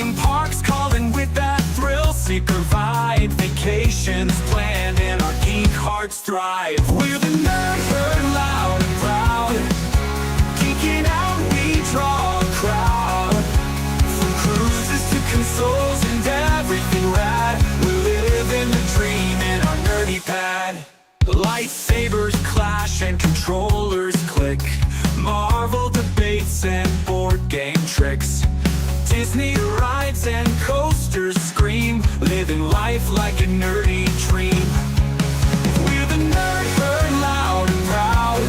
theme parks calling with that thrill seeker vibe. Vacations planned and our geek hearts thrive. We're the nerd herd, loud and proud. Geeking out, we draw a crowd. From cruises to consoles and everything rad. We live in the dream in our nerdy pad. Lightsabers clash and controllers click. Marvel debates and board game tricks. Disney rides and coasters scream. Living life like a nerdy dream. We're the nerd herd, loud and proud.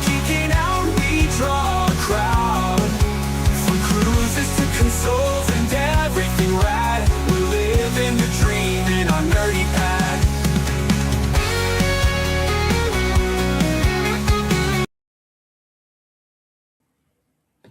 Geeking out, we draw a crowd. From cruises to consoles and everything rad. We live in the dream in our nerdy pad.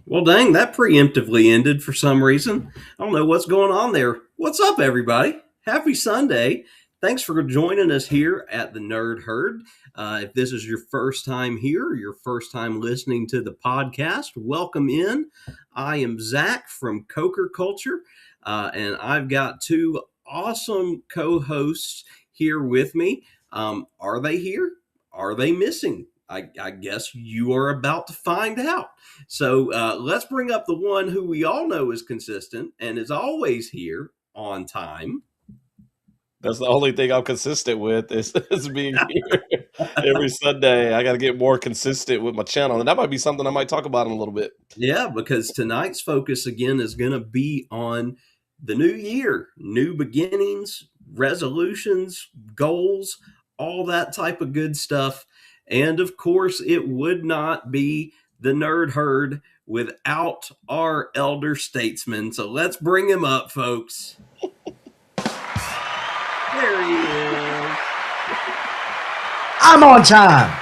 Well, dang, that preemptively ended for some reason. I don't know what's going on there. What's up, everybody? Happy Sunday. Thanks for joining us here at the Nerd Herd. If this is your first time here, or your first time listening to the podcast, welcome in. I am Zach from Coker Culture, and I've got two awesome co-hosts here with me. Are they here? Are they missing? I guess you are about to find out. So let's bring up the one who we all know is consistent and is always here on time. That's the only thing I'm consistent with is being here every Sunday. I got to get more consistent with my channel. And that might be something I might talk about in a little bit. Yeah, because tonight's focus, again, is going to be on the new year, new beginnings, resolutions, goals, all that type of good stuff. And of course, it would not be the Nerd Herd without our elder statesman. So let's bring him up, folks. There he is. I'm on time.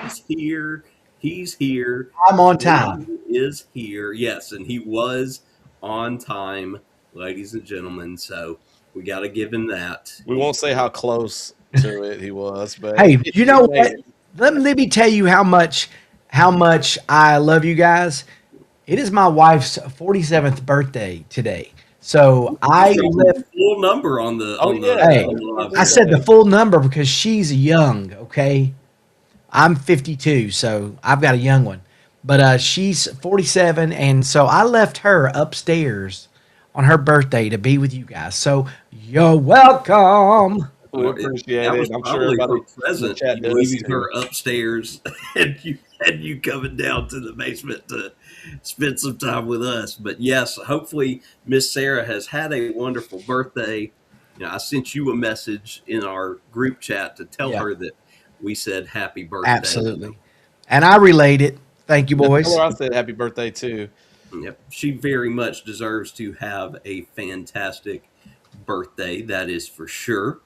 He's here. He's here. I'm on time. He is here. Yes, and he was on time, ladies and gentlemen. So we got to give him that. We won't say how close to it he was, but hey, you know what? Let me tell you how much I love you guys. It is my wife's 47th birthday today. So I left full number on the. I said the full number because she's young. Okay, I'm 52, so I've got a young one, but she's 47, and so I left her upstairs on her birthday to be with you guys. So you're welcome. We appreciate it. I'm sure everybody present leaving her upstairs and you coming down to the basement to spend some time with us. But yes, hopefully Miss Sarah has had a wonderful birthday. You know, I sent you a message in our group chat to tell her that we said happy birthday. Absolutely. And I relayed it. Thank you, boys. I said happy birthday too. Yep. She very much deserves to have a fantastic birthday. That is for sure.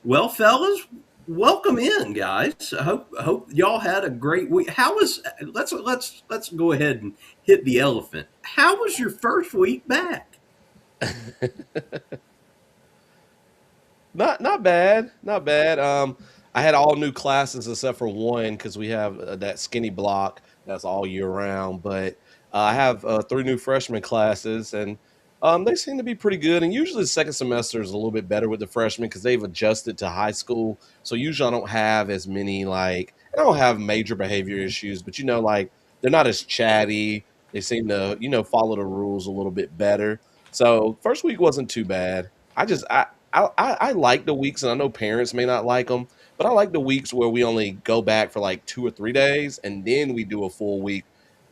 Well, fellas, welcome in, guys. I hope y'all had a great week. How was? Let's go ahead and hit the elephant. How was your first week back? Not bad. I had all new classes except for one because we have that skinny block that's all year round. But I have 3 new freshman classes, and they seem to be pretty good. And usually the second semester is a little bit better with the freshmen because they've adjusted to high school. So usually I don't have as many, I don't have major behavior issues, but, they're not as chatty. They seem to, follow the rules a little bit better. So first week wasn't too bad. I like the weeks, and I know parents may not like them, but I like the weeks where we only go back for 2 or 3 days, and then we do a full week.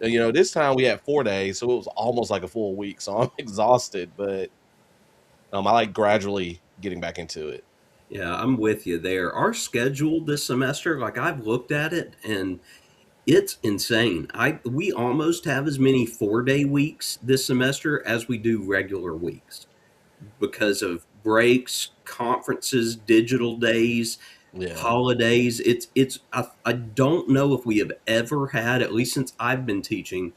This time we had 4 days, so it was almost like a full week. So I'm exhausted, but I like gradually getting back into it. Yeah, I'm with you there. Our schedule this semester, I've looked at it, and it's insane. We almost have as many 4-day weeks this semester as we do regular weeks because of breaks, conferences, digital days, holidays. I don't know if we have ever had, at least since I've been teaching,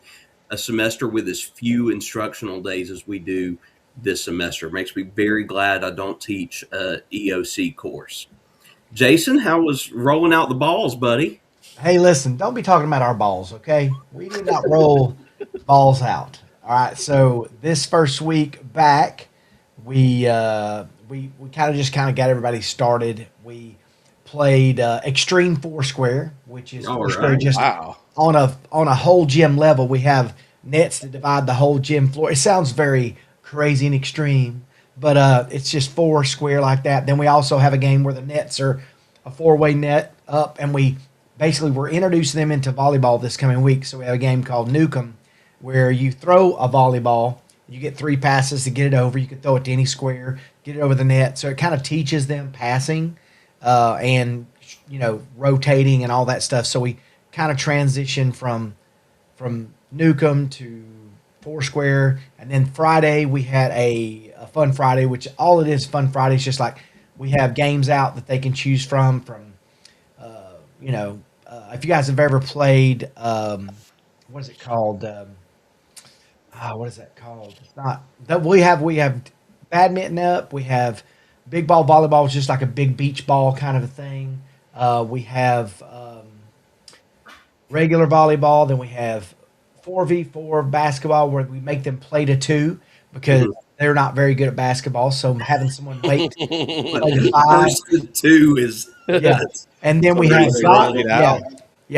a semester with as few instructional days as we do this semester. It makes me very glad I don't teach a EOC course. Jason, how was rolling out the balls, buddy? Hey, listen, don't be talking about our balls, okay? We do not roll balls out. All right. So this first week back, we kind of got everybody started. We played Extreme Foursquare, which is All Foursquare right. just Wow. on a whole gym level. We have nets to divide the whole gym floor. It sounds very crazy and extreme, but it's just four square like that. Then we also have a game where the nets are a four-way net up, and we're introducing them into volleyball this coming week. So we have a game called Nukem, where you throw a volleyball. You get three passes to get it over. You can throw it to any square, get it over the net. So it kind of teaches them passing and rotating and all that stuff. So we kind of transition from Nukem to Foursquare, and then Friday we had a Fun Friday, which all it is Fun Friday is just like we have games out that they can choose from if you guys have ever played what is it called what is that called? It's not that we have badminton up, we have big ball volleyball, which is just like a big beach ball kind of a thing. We have regular volleyball. Then we have 4v4 basketball where we make them play to two because they're not very good at basketball. So having someone wait play to five. First and two is Yeah. And then we Somebody have say roll it out.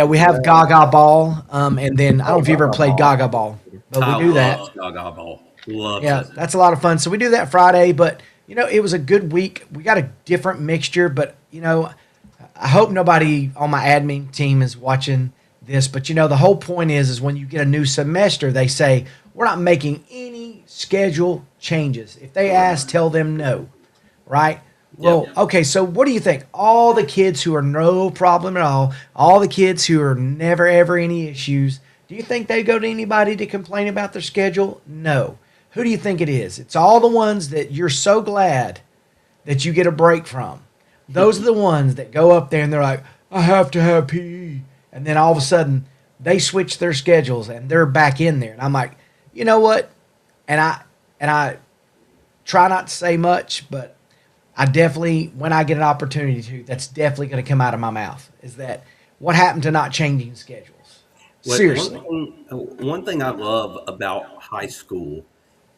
we have Gaga Ball. And then I don't know if you ever played Gaga Ball, but we do that. Gaga ball. Love Yeah, it. that's a lot of fun. So we do that Friday, but it was a good week. We got a different mixture, but I hope nobody on my admin team is watching this, but the whole point is when you get a new semester, they say we're not making any schedule changes. If they ask, tell them no, right? Well, okay, so what do you think? All the kids who are no problem at all the kids who are never ever any issues, do you think they go to anybody to complain about their schedule? No. Who do you think it is? It's all the ones that you're so glad that you get a break from. Those are the ones that go up there and they're like, I have to have PE. And then all of a sudden they switch their schedules and they're back in there. And I'm like, you know what? And I try not to say much, but I definitely, when I get an opportunity to, that's definitely going to come out of my mouth, is that what happened to not changing schedules? Seriously. One thing I love about high school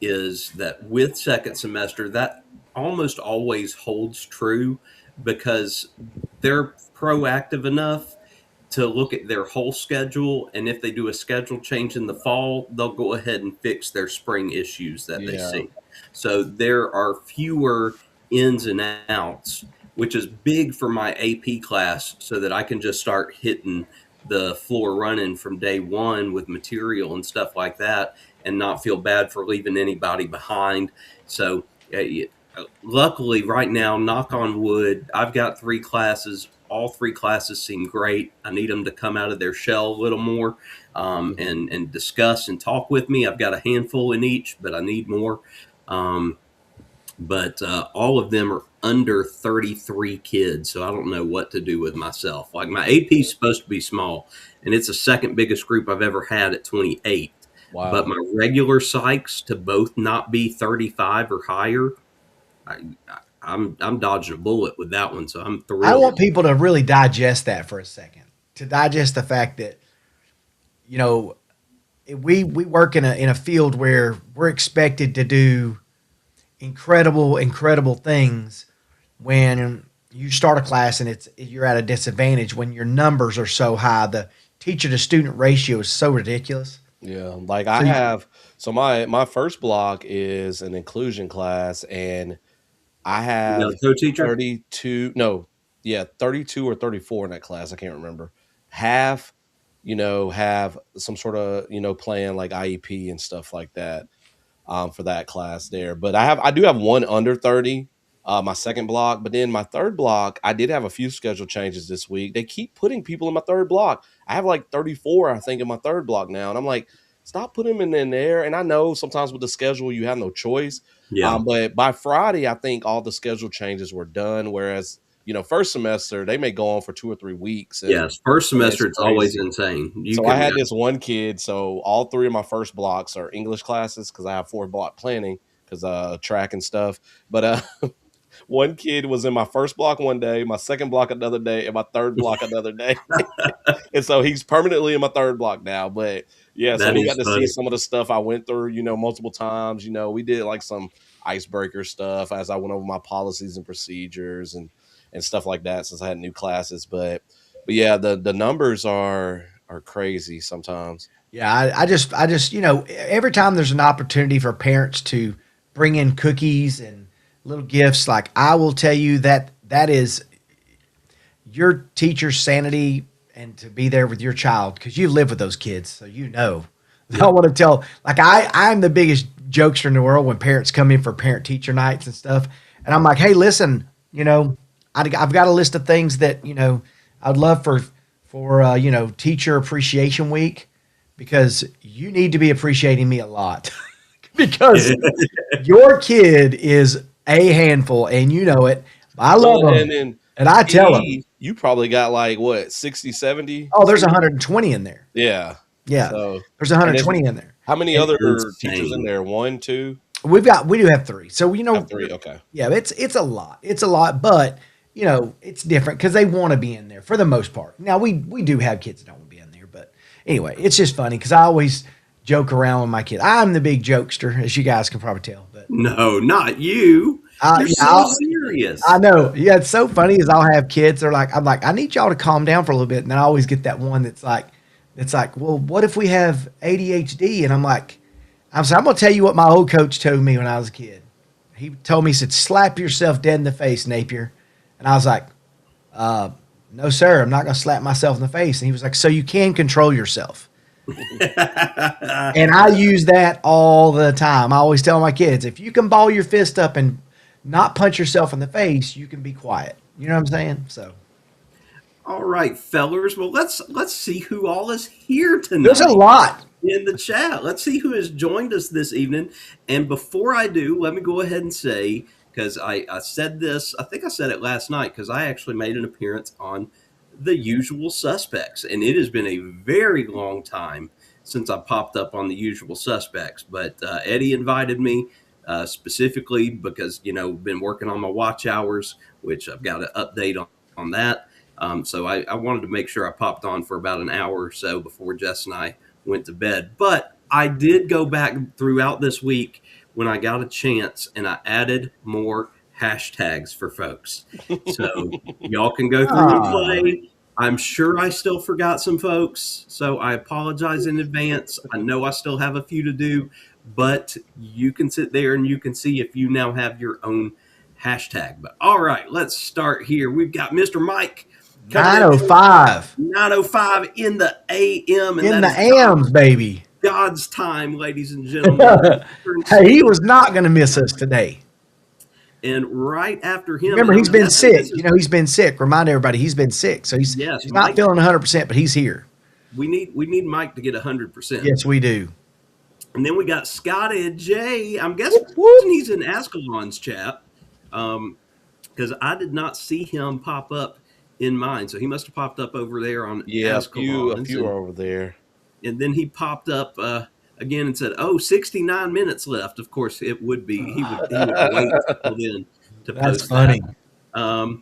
is that with second semester, that almost always holds true because they're proactive enough to look at their whole schedule. And if they do a schedule change in the fall, they'll go ahead and fix their spring issues that they Yeah. see. So there are fewer ins and outs, which is big for my AP class so that I can just start hitting the floor running from day one with material and stuff like that and not feel bad for leaving anybody behind. So luckily right now, knock on wood, I've got three classes. All three classes seem great. I need them to come out of their shell a little more and discuss and talk with me. I've got a handful in each, but I need more. But all of them are under 33 kids, so I don't know what to do with myself. Like my AP is supposed to be small, and it's the second biggest group I've ever had at 28. Wow. But my regular psychs to both not be 35 or higher, I'm dodging a bullet with that one, so I'm thrilled. I want people to really digest that for a second, to digest the fact that, we work in a field where we're expected to do incredible things when you start a class and you're at a disadvantage when your numbers are so high. The teacher to student ratio is so ridiculous. Yeah, like I have, so my first block is an inclusion class, and I have co-teacher? 32, no, yeah, 32 or 34 in that class. I can't remember. Half, have some sort of, plan like IEP and stuff like that for that class there. But I do have one under 30, my second block. But then my third block, I did have a few schedule changes this week. They keep putting people in my third block. I have like 34, I think, in my third block now. And I'm like, stop putting them in there. And I know sometimes with the schedule, you have no choice. Yeah. But by Friday, I think all the schedule changes were done. Whereas, first semester, they may go on for 2 or 3 weeks. And Yes, first semester, it's always crazy. insane. So I had this one kid. So all 3 of my first blocks are English classes because I have 4 block planning because track and stuff. But one kid was in my first block one day, my second block another day, and my third block another day. And so he's permanently in my third block now. But Yeah, so That he is got to see funny. some of the stuff I went through, multiple times. We did like some icebreaker stuff as I went over my policies and procedures and stuff like that since I had new classes. But yeah, the numbers are crazy sometimes. Yeah, I just, every time there's an opportunity for parents to bring in cookies and little gifts, like I will tell you that is your teacher's sanity and to be there with your child because you live with those kids, so I want to tell. Like I'm the biggest jokester in the world when parents come in for parent teacher nights and stuff, and I'm like, hey, listen, I've got a list of things that I'd love for teacher appreciation week because you need to be appreciating me a lot because your kid is a handful and you know it. I love Well, them. and then And I tell them, you probably got like what, 60, 70? oh, there's 120 in there. Yeah. Yeah, So, there's and 120 in there. how many And other insane. teachers in there? One, two, we do have three. So three. Okay. yeah, it's a lot. It's a lot, but it's different because they want to be in there for the most part. Now we do have kids that don't want to be in there, but anyway, it's just funny because I always joke around with my kids. I'm the big jokester, as you guys can probably tell. But No, not you. You're yeah, so serious. I know. Yeah, it's so funny is I'll have kids. I'm like, I need y'all to calm down for a little bit, and then I always get that one that's like, well, what if we have ADHD? And I'm gonna tell you what my old coach told me when I was a kid. He told me, he said, slap yourself dead in the face, Napier. And I was like, no, sir, I'm not gonna slap myself in the face. And he was like, so you can control yourself. And I use that all the time. I always tell my kids, if you can ball your fist up and not punch yourself in the face, you can be quiet. You know what I'm saying? So All right, fellers. Well, let's see who all is here tonight. there's a lot. In the chat. Let's see who has joined us this evening. And before I do, let me go ahead and say, because I said this, I think I said it last night, because I actually made an appearance on The Usual Suspects. And it has been a very long time since I popped up on The Usual Suspects. But Eddie invited me specifically because, been working on my watch hours, which I've got to update on that. So I wanted to make sure I popped on for about an hour or so before Jess and I went to bed. But I did go back throughout this week when I got a chance and I added more hashtags for folks. So y'all can go through and play. I'm sure I still forgot some folks, so I apologize in advance. I know I still have a few to do, but you can sit there and you can see if you now have your own hashtag. But all right, let's start here. We've got Mr. Mike. 9:05. 9:05 in the AM. And In the that is AMs, baby. God's time, ladies and gentlemen. Hey, he was not going to miss us today. And right after him. Remember, he's and been this sick. is- He's been sick. Remind everybody, he's been sick. So he's Yes, not Mike. feeling 100%, but he's here. We need Mike to get 100%. Yes, we do. And then we got Scotty J. I'm guessing he's in Ascalon's chat because I did not see him pop up in mine. So he must have popped up over there on Yeah, a Ascalon's. few are over there. And then he popped up again and said, 69 minutes left. Of course, it would be. He would wait until then to That's post funny. that.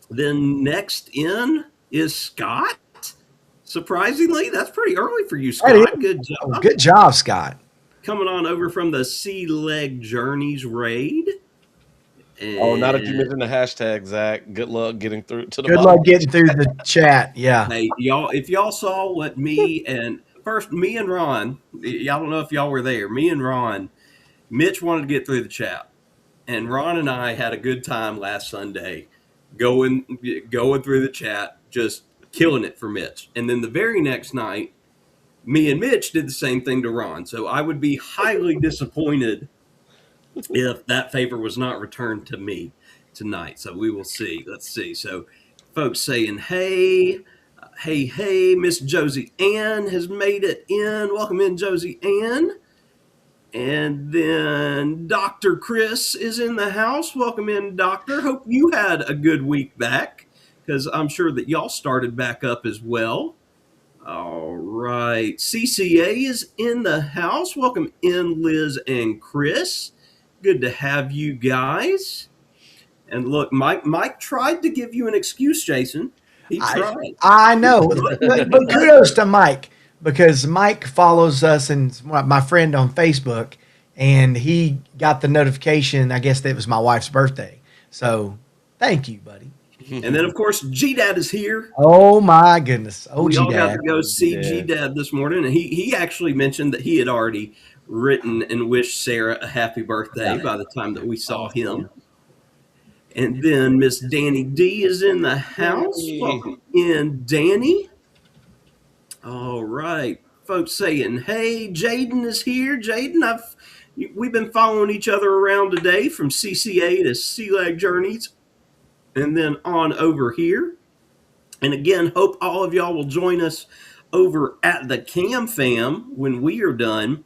Then next in is Scott. Surprisingly, that's pretty early for you, That is. Scott. Good job. Good job, Scott. Coming on over from the Sea Leg Journeys raid. Oh, now that you And, mentioned the hashtag, Zach, good luck getting through to the Good bottom. luck getting through the chat. Yeah. hey, y'all, if y'all saw what me and Ron, y'all don't know if y'all were there. Me and Ron, Mitch wanted to get through the chat, and Ron and I had a good time last Sunday, going through the chat, just killing it for Mitch. And then the very next night, me and Mitch did the same thing to Ron. So I would be highly disappointed if that favor was not returned to me tonight. So we will see. Let's see. So folks saying, hey, Miss Josie Ann has made it in. Welcome in, Josie Ann. And then Dr. Chris is in the house. Welcome in, Doctor. Hope you had a good week back, because I'm sure that y'all started back up as well. All right. CCA is in the house. Welcome in, Liz and Chris. Good to have you guys. And look, Mike tried to give you an excuse, Jason. He tried. I know. But kudos to Mike. because Mike follows us and my friend on Facebook, and he got the notification. I guess that it was my wife's birthday. So thank you, buddy. And then, of course, G-Dad is here. Oh my goodness. Oh, We all got G-Dad. to go see Yeah. G-Dad this morning, and he actually mentioned that he had already written and wished Sarah a happy birthday by the time that we saw him. And then Miss Danny D is in the house. Hey. Welcome in, Danny. All right, folks saying, hey, Jaden is here. Jaden, we've been following each other around today from CCA to Sea Leg Journeys, and then on over here. And again, hope all of y'all will join us over at the Cam Fam when we are done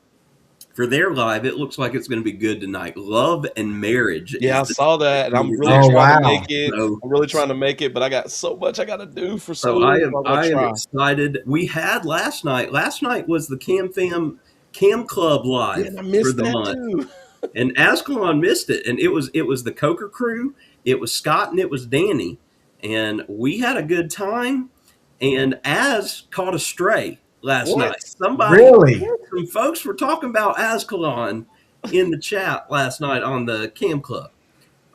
for their live. It looks like it's going to be good tonight. Love and Marriage. Yeah, I is the- saw that, and I'm really Oh, trying to wow. make it. So- I'm really trying to make it, but I got so much I got to do for So school. I am I'm gonna try. excited. We had last night. Last night was the Cam Fam Cam Club live Man, I for missed the that month. too. And Ascalon missed it. And it was the Coker crew, it was Scott, and it was Danny. And we had a good time. And Az caught a stray last What? night. Somebody, Really? some folks were talking about Ascalon in the chat last night on the Cam Club.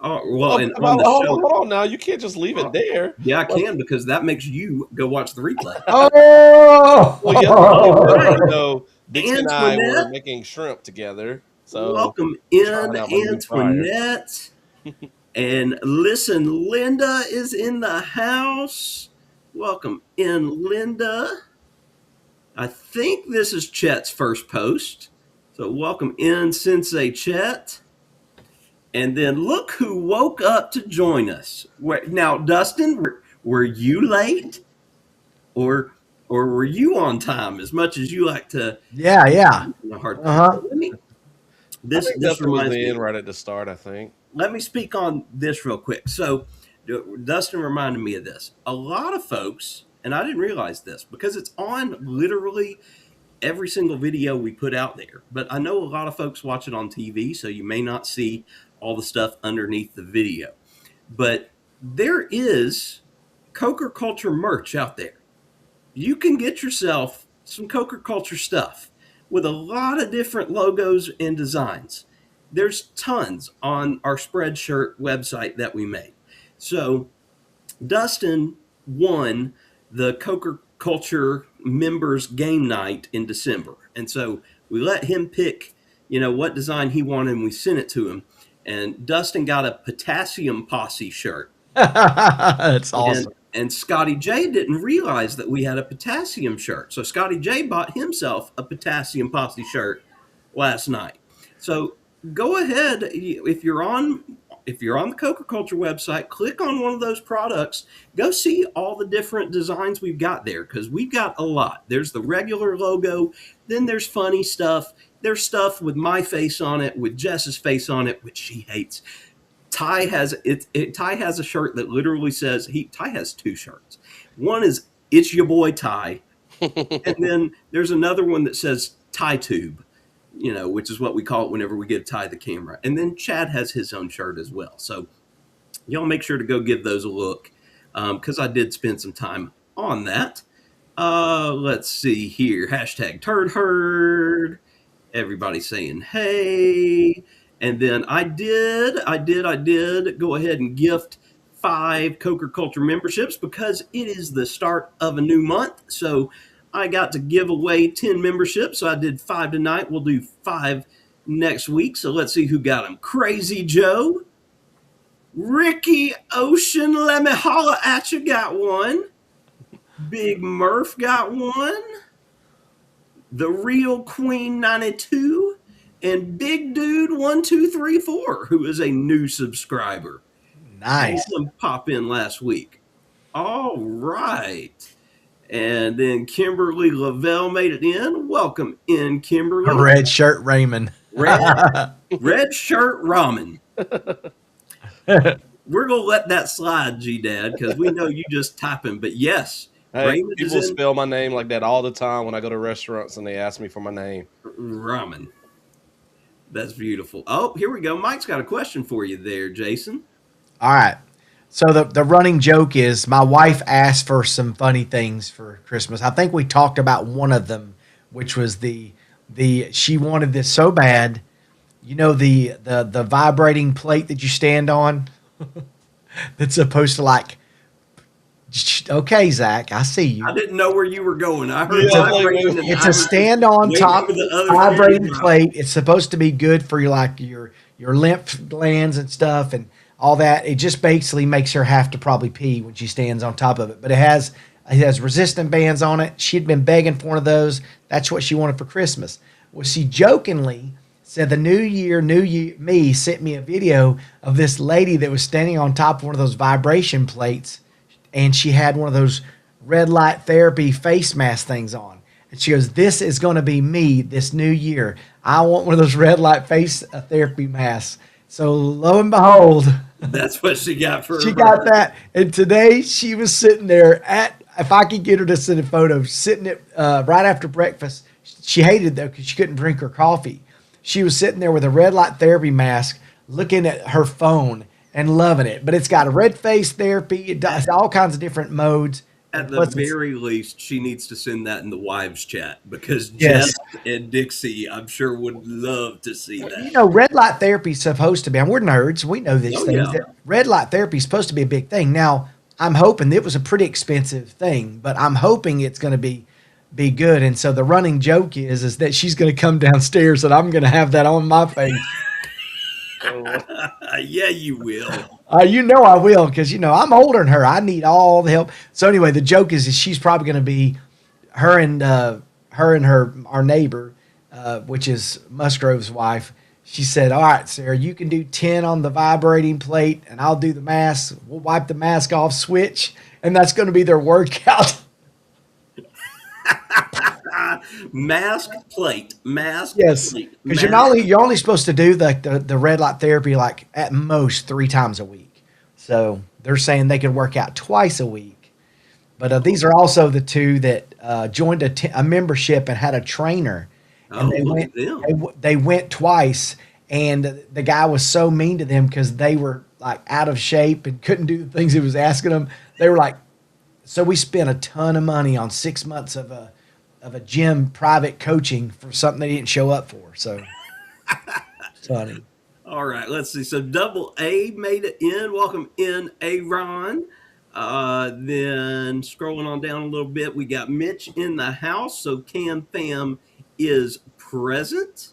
Oh, well, and on the show. Hold on now. You can't just leave it there. Yeah, I can, because that makes you go watch the replay. Oh, Well, yeah, you know, Dixie and I Antoinette? were making shrimp together. So Welcome in, trying out my new Antoinette. And listen, Linda is in the house. Welcome in, Linda. I think this is Chet's first post. So welcome in, Sensei Chet. And then look who woke up to join us. Now, Dustin, were you late? Or were you on time, as much as you like to? yeah. Hard. Uh-huh. This Dustin was reminds me. in right at the start, I think. Let me speak on this real quick. So, Dustin reminded me of this. A lot of folks, and I didn't realize this because it's on literally every single video we put out there, but I know a lot of folks watch it on TV, so you may not see all the stuff underneath the video. But there is Coker Culture merch out there. You can get yourself some Coker Culture stuff with a lot of different logos and designs. There's tons on our Spreadshirt website that we made. So Dustin won the Coker Culture members game night in December. And so we let him pick, what design he wanted, and we sent it to him. And Dustin got a Potassium Posse shirt. That's awesome. And Scotty J didn't realize that we had a Potassium shirt. So Scotty J bought himself a Potassium Posse shirt last night. So go ahead, if you're on the Coker Culture website, click on one of those products. Go see all the different designs we've got there, because we've got a lot. There's the regular logo, then there's funny stuff. There's stuff with my face on it, with Jess's face on it, which she hates. Ty has Ty has a shirt that literally says Ty has two shirts. One is "It's your boy Ty," and then there's another one that says "Ty Tube," which is what we call it whenever we give Ty the camera. And then Chad has his own shirt as well. So y'all make sure to go give those a look, because I did spend some time on that. Let's see here. Hashtag Turd Herd. Everybody saying hey. And then I did go ahead and gift 5 Coker Culture memberships, because it is the start of a new month. So I got to give away 10 memberships. So I did 5 tonight. We'll do 5 next week. So let's see who got them. Crazy Joe, Ricky Ocean, let me holla at you, got one. Big Murph got one. The Real Queen 92, and Big Dude 1234, who is a new subscriber. Nice. Some pop in last week. All right. And then Kimberly Lavelle made it in. Welcome in, Kimberly. Red shirt Raymond. Red shirt ramen. We're going to let that slide, G-Dad, because we know you just typing. But yes, Hey, Raymond is people in spell my name like that all the time when I go to restaurants and they ask me for my name. ramen. That's beautiful. Oh, here we go. Mike's got a question for you there, Jason. All right. So the running joke is my wife asked for some funny things for Christmas. I think we talked about one of them which was the she wanted this so bad. You know the vibrating plate that you stand on that's supposed to like. Okay, Zach, I see you. I didn't know where you were going. I heard Yeah, like, vibrating and It's I a was stand on waiting top for the other vibrating camera. plate. It's supposed to be good for your lymph glands and stuff and all that. It just basically makes her have to probably pee when she stands on top of it. But it has resistant bands on it. She'd been begging for one of those. That's what she wanted for Christmas. Well, she jokingly said the New Year me sent me a video of this lady that was standing on top of one of those vibration plates, and she had one of those red light therapy face mask things on. And she goes, "This is going to be me this new year. I want one of those red light face therapy masks." So lo and behold, That's what she got for she her got birthday. that. And today she was sitting there if I could get her to send a photo, sitting at right after breakfast. She hated though because she couldn't drink her coffee. She was sitting there with a red light therapy mask, looking at her phone and loving it. But it's got a red face therapy. It does all kinds of different modes. At the Plus it's- very least, she needs to send that in the wives chat because Yes. Jess and Dixie, I'm sure, would love to see You that. know, red light therapy is supposed to be, and we're nerds, we know these Oh, things. yeah. That red light therapy is supposed to be a big thing. Now, I'm hoping it was a pretty expensive thing, but I'm hoping it's going to be good. And so the running joke is that she's going to come downstairs and I'm going to have that on my face. Yeah, you will. You know I will, because I'm older than her. I need all the help. So anyway, the joke is she's probably going to be her and our neighbor, which is Musgrove's wife. She said, "All right, Sarah, you can do 10 on the vibrating plate, and I'll do the mask. We'll wipe the mask off, switch, and that's going to be their workout." Mask plate. Mask Yes, plate. because mask. you're only supposed to do the red light therapy like at most 3 times a week. So they're saying they could work out twice a week. But these are also the two that joined a membership and had a trainer, and Oh, look at them. they went twice, and the guy was so mean to them because they were like out of shape and couldn't do the things he was asking them. They were like, so we spent a ton of money on 6 months of a gym private coaching for something they didn't show up for. So funny. All right, let's see. So Double A made it in. Welcome in, Aaron. Then scrolling on down a little bit, we got Mitch in the house. So Cam Fam is present.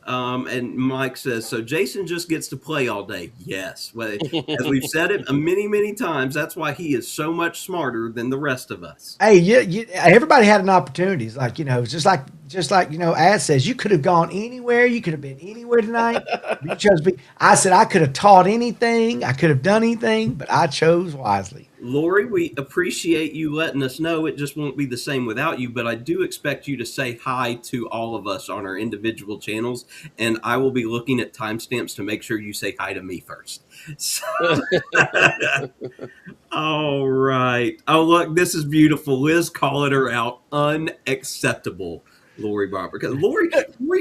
And Mike says, so Jason just gets to play all day. Yes. Well, as we've said it many, many times, that's why he is so much smarter than the rest of us. Hey, everybody had an opportunity. It's like, just like Ad says, you could have gone anywhere. You could have been anywhere tonight. You chose to be. I said I could have taught anything. I could have done anything, but I chose wisely. Lori, we appreciate you letting us know. It just won't be the same without you, but I do expect you to say hi to all of us on our individual channels, and I will be looking at timestamps to make sure you say hi to me first. So, all right. Oh, look, this is beautiful. Liz calling her out. Unacceptable, Lori Barber. Because Lori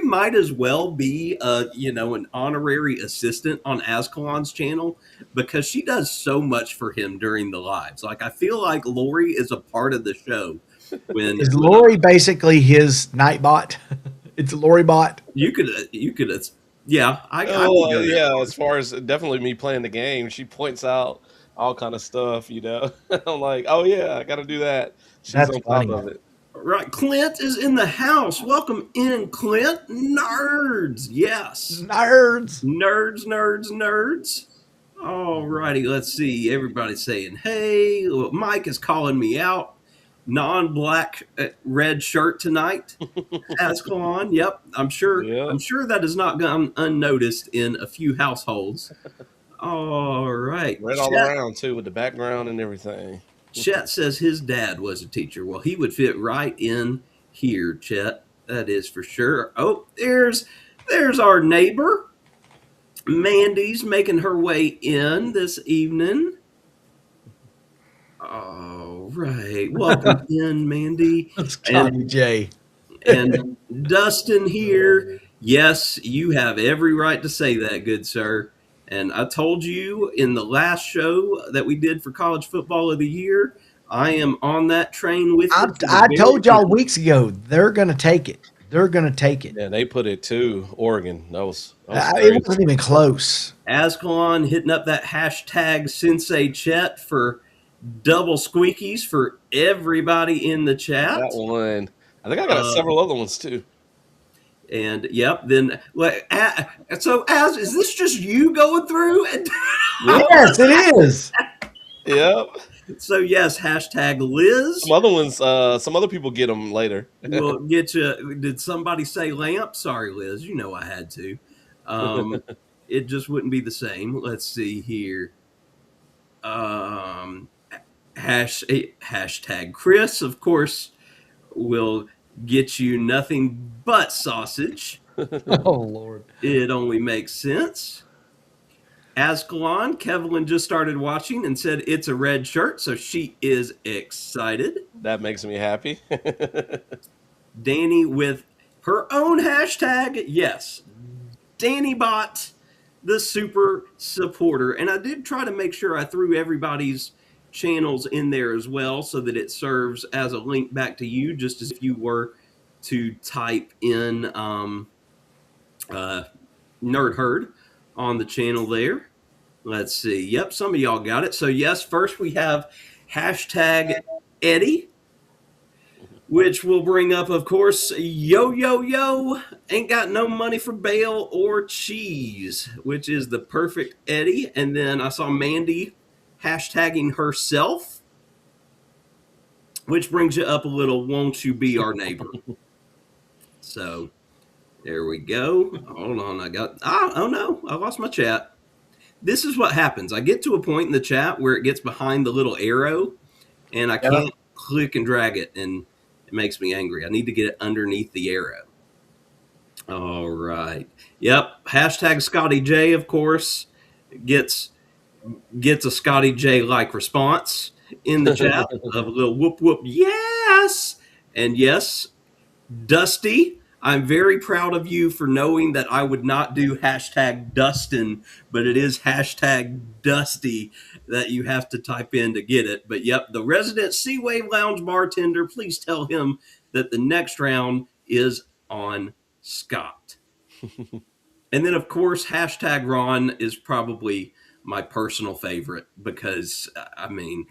might as well be, an honorary assistant on Ascalon's channel because she does so much for him during the lives. Like, I feel like Lori is a part of the show. Is Lori basically his Nightbot? It's Lori Bot. You could, yeah. I would go that yeah. far. As far as definitely me playing the game, she points out all kind of stuff. I'm like, oh yeah, I got to do that. She's That's on funny. top of it. Right, Clint is in the house. Welcome in, Clint. Nerds, yes. Nerds. Nerds. All righty, let's see. Everybody's saying, hey. Well, Mike is calling me out. Non-black red shirt tonight. Ascalon, yep. I'm sure that has not gone unnoticed in a few households. All right. Red all around too, with the background and everything. Chet says his dad was a teacher. Well, he would fit right in here, Chet. That is for sure. Oh, there's our neighbor. Mandy's making her way in this evening. All right. Welcome in, Mandy. That's Connie J. And Dustin here. Yes, you have every right to say that, good sir. And I told you in the last show that we did for College Football of the Year, I am on that train with you. I told y'all weeks ago they're gonna take it. They're gonna take it. Yeah, they put it to Oregon. That was It crazy. wasn't even close. Ascalon hitting up that hashtag Sensei Chet for double squeakies for everybody in the chat. That one. I think I got several other ones too. And yep, then so as is this just you going through? Yes, it is. Yep. So yes, hashtag Liz. Some other ones. Some other people get them later. We'll get you. Did somebody say lamp? Sorry, Liz. You know I had to. It just wouldn't be the same. Let's see here. Hashtag Chris, of course, will get you nothing but sausage. Oh Lord. It only makes sense. Ascalon, Kevlin just started watching and said it's a red shirt, so she is excited. That makes me happy. Danny with her own hashtag, yes. Danny Bot, the super supporter. And I did try to make sure I threw everybody's channels in there as well so that it serves as a link back to you, just as if you were to type in Nerd Herd on the channel there. Let's see. Yep, some of y'all got it. So yes, first we have hashtag Eddie, which will bring up, of course, yo, ain't got no money for bail or cheese, which is the perfect Eddie. And then I saw Mandy hashtagging herself, which brings you up a little, won't you be our neighbor? So there we go. Hold on. Oh no, I lost my chat. This is what happens. I get to a point in the chat where it gets behind the little arrow and I can't click and drag it, and it makes me angry. I need to get it underneath the arrow. All right. Yep. Hashtag Scotty J, of course, gets a Scotty J like response in the chat of a little whoop whoop. Yes. And yes, Dusty, I'm very proud of you for knowing that I would not do hashtag Dustin, but it is hashtag Dusty that you have to type in to get it. But yep, the resident Seaway Lounge bartender, please tell him that the next round is on Scott. And then, of course, hashtag Ron is probably my personal favorite because, I mean,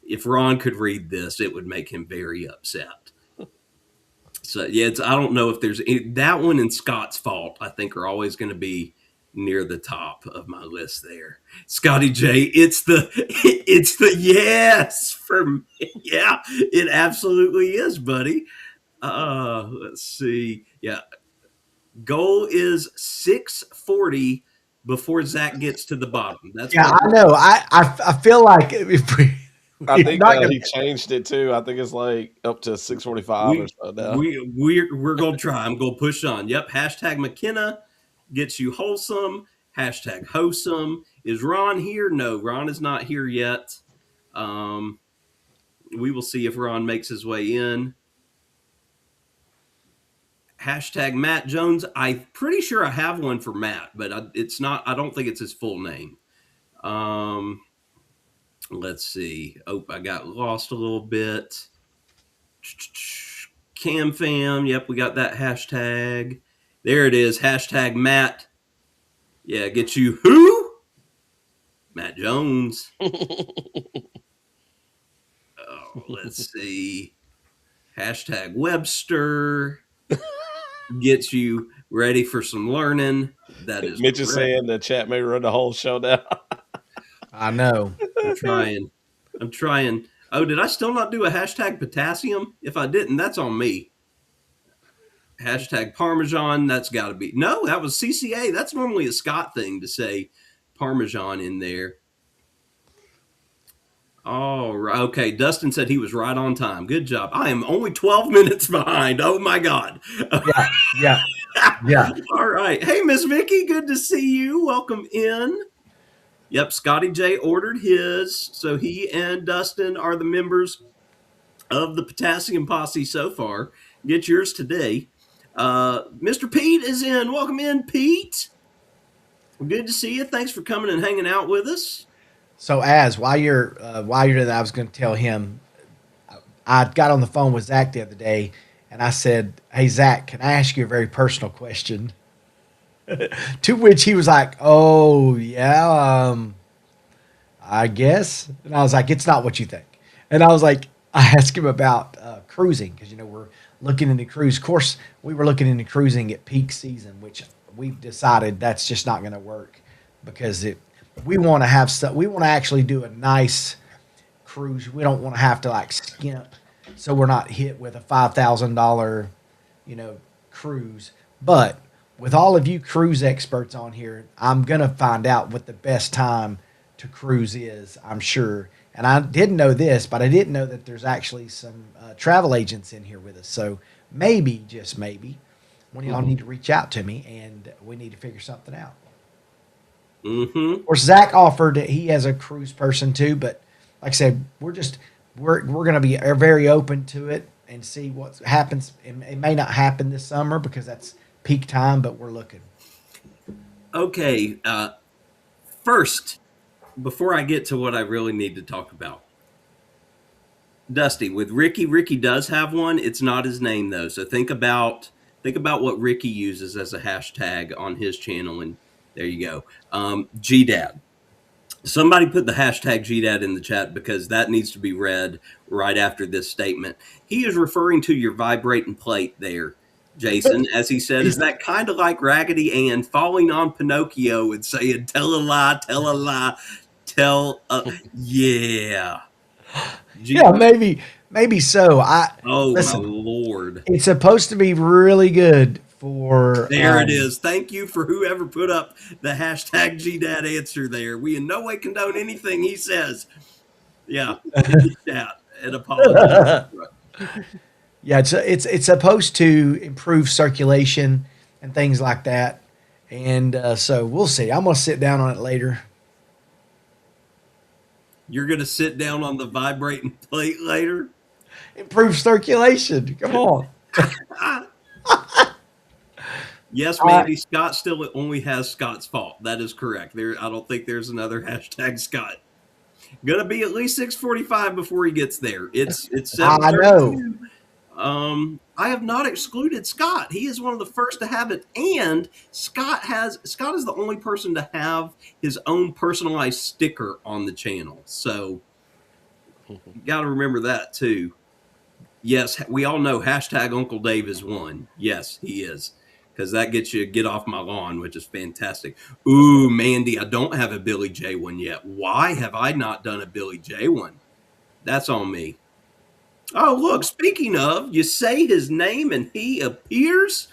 if Ron could read this, it would make him very upset. So, yeah, I don't know if there's that one and Scott's Fault, I think, are always going to be near the top of my list there. Scotty J, it's the yes for me. Yeah, it absolutely is, buddy. Let's see. Yeah. Goal is 640 before Zach gets to the bottom. That's I know. I feel like if we I think he changed it too. I think it's like up to 645 or so now. We're gonna try. I'm gonna push on. Yep. Hashtag McKenna gets you wholesome. Hashtag wholesome. Is Ron here? No, Ron is not here yet. We will see if Ron makes his way in. Hashtag Matt Jones. I'm pretty sure I have one for Matt, but it's not. I don't think it's his full name. Let's see. Oh, I got lost a little bit. Cam fam. Yep, we got that hashtag. There it is. Hashtag Matt. Yeah, get you who? Matt Jones. Let's see. Hashtag Webster. Gets you ready for some learning. That is Mitch is saying the chat may run the whole show now. I know. I'm trying. Oh, did I still not do a hashtag potassium? If I didn't, that's on me. Hashtag Parmesan, that's got to be. No, that was CCA. That's normally a Scott thing to say Parmesan in there. Oh, okay. Dustin said he was right on time. Good job. I am only 12 minutes behind. Oh, my God. Yeah. All right. Hey, Miss Vicky, good to see you. Welcome in. Yep, Scotty J ordered his, so he and Dustin are the members of the Potassium Posse so far. Get yours today. Mr. Pete is in. Welcome in, Pete. Good to see you. Thanks for coming and hanging out with us. So, while you're there, I was going to tell him I got on the phone with Zach the other day, and I said, "Hey Zach, can I ask you a very personal question?" To which he was like, "Oh yeah, I guess." And I was like, "It's not what you think." And I was like, I asked him about cruising because we're looking into cruise. Of course, we were looking into cruising at peak season, which we've decided that's just not going to work because we want to have stuff. We want to actually do a nice cruise. We don't want to have to like skimp, so we're not hit with a $5,000, cruise. But with all of you cruise experts on here, I'm gonna find out what the best time to cruise is. I'm sure, and I didn't know this, but I didn't know that there's actually some travel agents in here with us. So maybe, just maybe, one of y'all need to reach out to me, and we need to figure something out. Mm-hmm. Of course, Zach offered that he has a cruise person too, but like I said, we're going to be very open to it and see what happens. It may not happen this summer because that's peak time, but we're looking. Okay. First, before I get to what I really need to talk about, Dusty, with Ricky does have one. It's not his name though, so think about what Ricky uses as a hashtag on his channel, and there you go. GDad. Somebody put the hashtag GDad in the chat because that needs to be read right after this statement. He is referring to your vibrating plate there, Jason, as he said. Is that kind of like Raggedy Ann falling on Pinocchio and saying, "Tell a lie, tell a lie, tell a..." Yeah. Yeah, maybe so. Listen, my Lord. It's supposed to be really good for... There it is. Thank you for whoever put up the hashtag GDad answer there. We in no way condone anything he says. Yeah. And apologize. Yeah, it's supposed to improve circulation and things like that. And so we'll see. I'm going to sit down on it later. You're going to sit down on the vibrating plate later? Improve circulation. Come on. Yes, Mandy, Scott still only has Scott's fault. That is correct. I don't think there's another hashtag Scott. Gonna be at least 6:45 before he gets there. It's 7:32. I know. I have not excluded Scott. He is one of the first to have it, and Scott is the only person to have his own personalized sticker on the channel. So you got to remember that too. Yes, we all know hashtag Uncle Dave is one. Yes, he is. Because that gets you get off my lawn, which is fantastic. Ooh, Mandy, I don't have a Billy J one yet. Why have I not done a Billy J one? That's on me. Oh, look, speaking of, you say his name and he appears.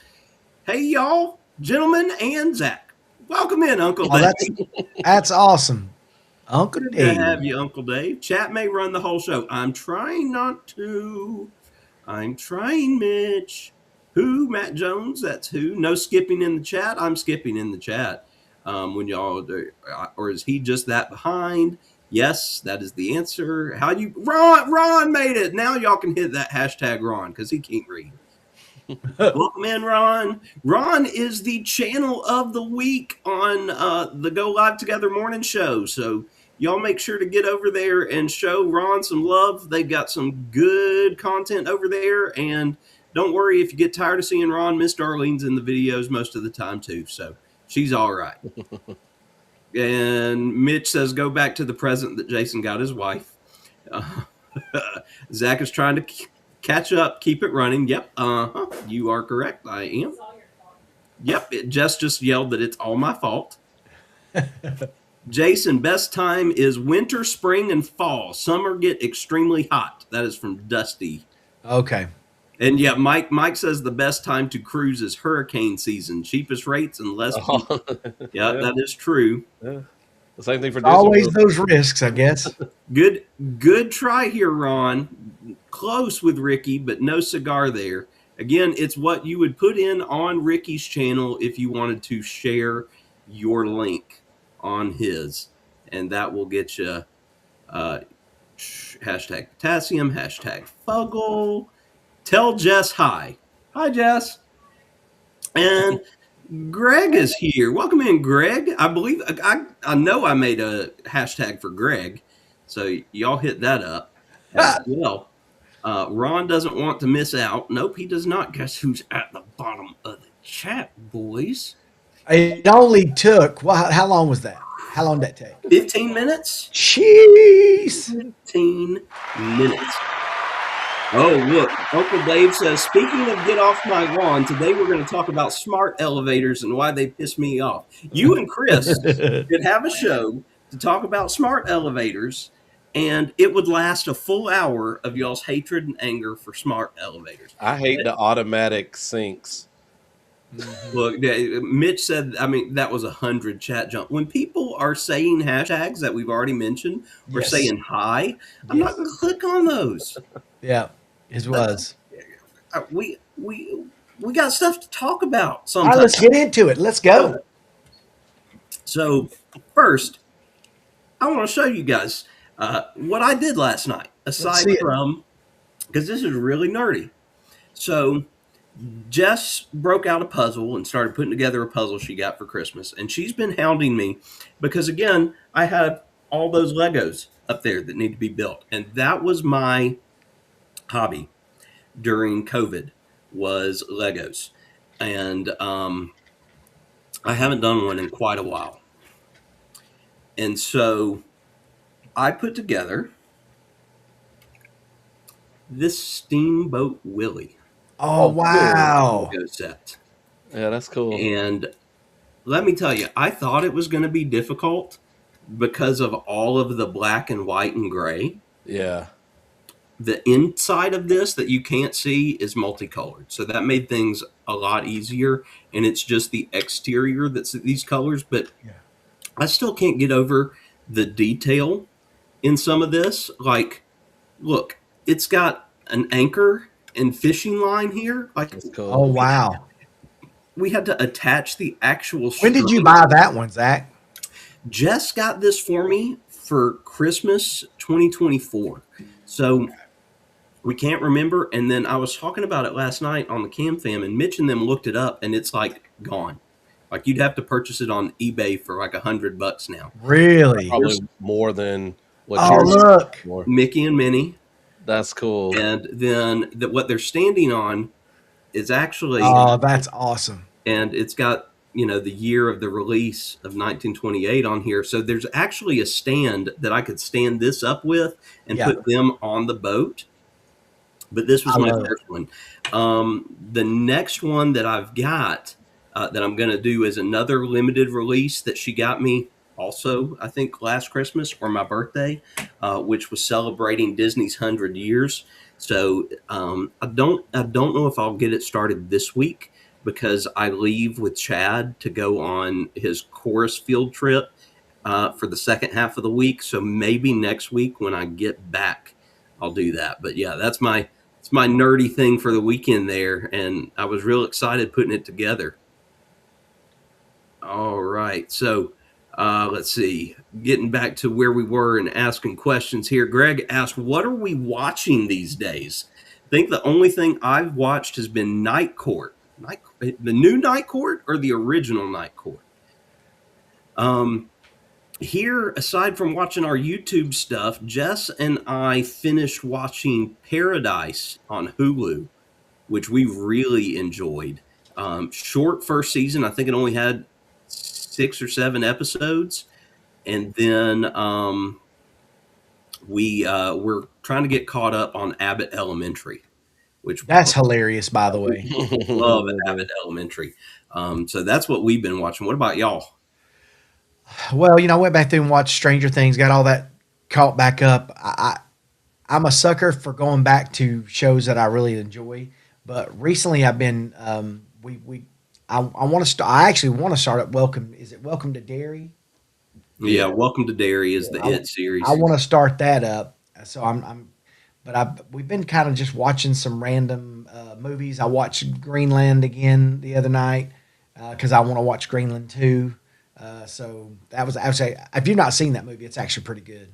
Hey, y'all, gentlemen, and Zach. Welcome in, Uncle Dave. That's awesome. Uncle Good Dave. to have you, Uncle Dave. Chat may run the whole show. I'm trying not to. I'm trying, Mitch. Who? Matt Jones? That's who. No skipping in the chat. I'm skipping in the chat. When y'all do, or is he just that behind? Yes, that is the answer. How you? Ron made it. Now y'all can hit that hashtag Ron because he can't read. Welcome in, Ron. Ron is the channel of the week on the Go Live Together morning show. So y'all make sure to get over there and show Ron some love. They've got some good content over there, and don't worry if you get tired of seeing Ron. Miss Darlene's in the videos most of the time too, so she's all right. And Mitch says, go back to the present that Jason got his wife. Zach is trying to catch up, keep it running. Yep, you are correct. I am. Yep, Jess just yelled that it's all my fault. Jason, best time is winter, spring, and fall. Summer get extremely hot. That is from Dusty. Okay. And yeah, Mike says the best time to cruise is hurricane season. Cheapest rates and less people. Yeah, that is true. Yeah. The same thing for Disney always World. Those risks, I guess. Good try here, Ron. Close with Ricky, but no cigar there. Again, it's what you would put in on Ricky's channel if you wanted to share your link on his. And that will get you hashtag potassium, hashtag Fuggle. Tell Jess hi. Hi, Jess. And Greg is here. Welcome in, Greg. I believe I know I made a hashtag for Greg, so y'all hit that up as well. Ron doesn't want to miss out. Nope, he does not. Guess who's at the bottom of the chat, boys? It only took, well, how long was that? How long did that take? 15 minutes? Jeez. 15 minutes. Oh, look. Uncle Dave says, speaking of get off my lawn, today we're going to talk about smart elevators and why they piss me off. You and Chris could have a show to talk about smart elevators, and it would last a full hour of y'all's hatred and anger for smart elevators. I hate the automatic sinks. Look, Mitch said, I mean, that was 100 chat jump. When people are saying hashtags that we've already mentioned or Yes. saying hi, I'm not going to click on those. Yeah, it was. We got stuff to talk about All right, sometimes. let's get into it. Let's go. So first, I want to show you guys what I did last night. Aside see it. from, because this is really nerdy. So Jess broke out a puzzle and started putting together a puzzle she got for Christmas, and she's been hounding me because, again, I have all those Legos up there that need to be built, and that was my hobby during COVID was Legos, and I haven't done one in quite a while. And so I put together this Steamboat Willie Oh, wow. Lego set. Yeah, that's cool. And let me tell you, I thought it was going to be difficult because of all of the black and white and gray. Yeah. The inside of this that you can't see is multicolored. So that made things a lot easier. And it's just the exterior that's these colors. But Yeah. I still can't get over the detail in some of this. Like, look, it's got an anchor and fishing line here. Like, That's cool. Oh, wow. we had to attach the actual When did you string. buy that one, Zach? Jess got this for me for Christmas 2024. So we can't remember. And then I was talking about it last night on the Cam Fam, and Mitch and them looked it up, and it's like gone. Like you'd have to purchase it on eBay for like $100 now. Really? Probably more than what Oh, you're look. for. Mickey and Minnie. That's cool. And then what they're standing on is actually, Oh, that's awesome. and it's got, you know, the year of the release of 1928 on here. So there's actually a stand that I could stand this up with and Yeah. put them on the boat. But this was I my love it. first one. The next one that I've got that I'm going to do is another limited release that she got me also, I think, last Christmas or my birthday, which was celebrating Disney's 100 years. So I don't know if I'll get it started this week because I leave with Chad to go on his chorus field trip for the second half of the week. So maybe next week when I get back, I'll do that. But yeah, it's my nerdy thing for the weekend there, and I was real excited putting it together. All right, so let's see. Getting back to where we were and asking questions here. Greg asked, "What are we watching these days?" I think the only thing I've watched has been Night Court. The new Night Court or the original Night Court? Here, aside from watching our YouTube stuff, Jess and I finished watching Paradise on Hulu, which we really enjoyed. Short first season. I think it only had 6 or 7 episodes. And then we're trying to get caught up on Abbott Elementary, which That's hilarious, by the way. love Abbott Elementary. So that's what we've been watching. What about y'all? Well, you know, I went back through and watched Stranger Things, got all that caught back up. I'm a sucker for going back to shows that I really enjoy. But recently I've been, I want to start, I actually want to start at Welcome. Is it Welcome to Derry? Yeah, Welcome to Derry is the It series. I want to start that up. So we've been kind of just watching some random movies. I watched Greenland again the other night because I want to watch Greenland 2. So that was, I would say, if you've not seen that movie, it's actually pretty good.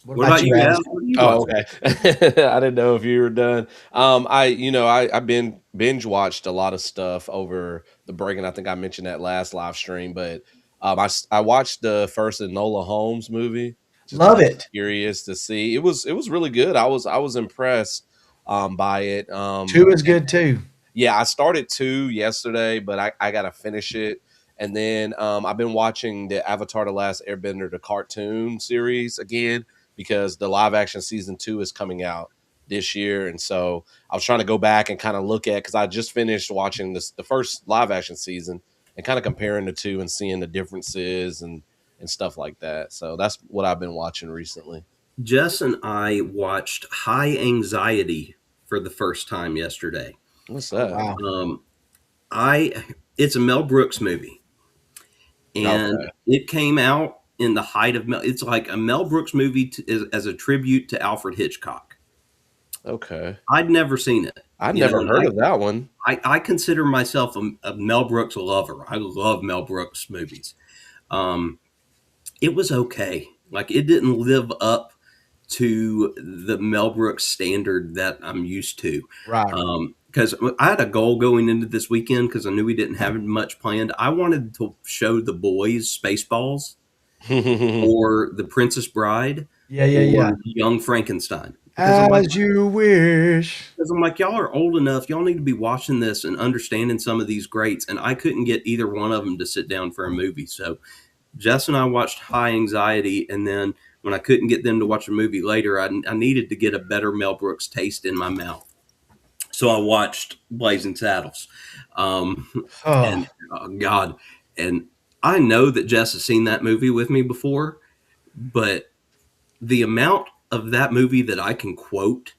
What about you, Adam? Adam? What are you Oh, watching? okay. I didn't know if you were done. I've been binge watched a lot of stuff over the break, and I think I mentioned that last live stream. But I watched the first Enola Holmes movie. Love it. Curious to see. It was really good. I was impressed by it. 2 is good too. Yeah, I started 2 yesterday, but I gotta finish it. And then I've been watching the Avatar: The Last Airbender, the cartoon series again, because the live action season 2 is coming out this year. And so I was trying to go back and kind of look at, because I just finished watching the first live action season and kind of comparing the two and seeing the differences and stuff like that. So that's what I've been watching recently. Jess and I watched High Anxiety for the first time yesterday. What's that? Wow. It's a Mel Brooks movie, and Okay. it came out in the height of it's like a Mel Brooks movie as a tribute to Alfred Hitchcock. Okay. I'd never seen it. I've You know, never and heard of that one. I consider myself a Mel Brooks lover. I love Mel Brooks movies. It was okay. Like, it didn't live up to the Mel Brooks standard that I'm used to. Right. Because I had a goal going into this weekend because I knew we didn't have much planned. I wanted to show the boys Spaceballs or The Princess Bride Yeah. or Young Frankenstein. Because As you wish. I'm like, y'all are old enough. Y'all need to be watching this and understanding some of these greats. And I couldn't get either one of them to sit down for a movie. So Jess and I watched High Anxiety, and then when I couldn't get them to watch a movie later, I needed to get a better Mel Brooks taste in my mouth. So I watched Blazing Saddles. And oh God, and I know that Jess has seen that movie with me before, but the amount of that movie that I can quote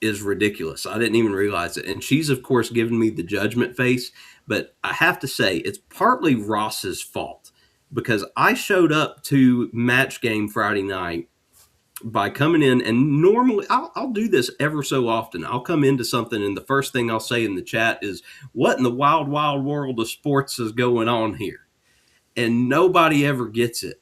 is ridiculous. I didn't even realize it. And she's, of course, given me the judgment face, but I have to say it's partly Ross's fault, because I showed up to Match Game Friday night by coming in, and normally I'll do this ever so often. I'll come into something, and the first thing I'll say in the chat is, what in the wild, wild world of sports is going on here? And nobody ever gets it.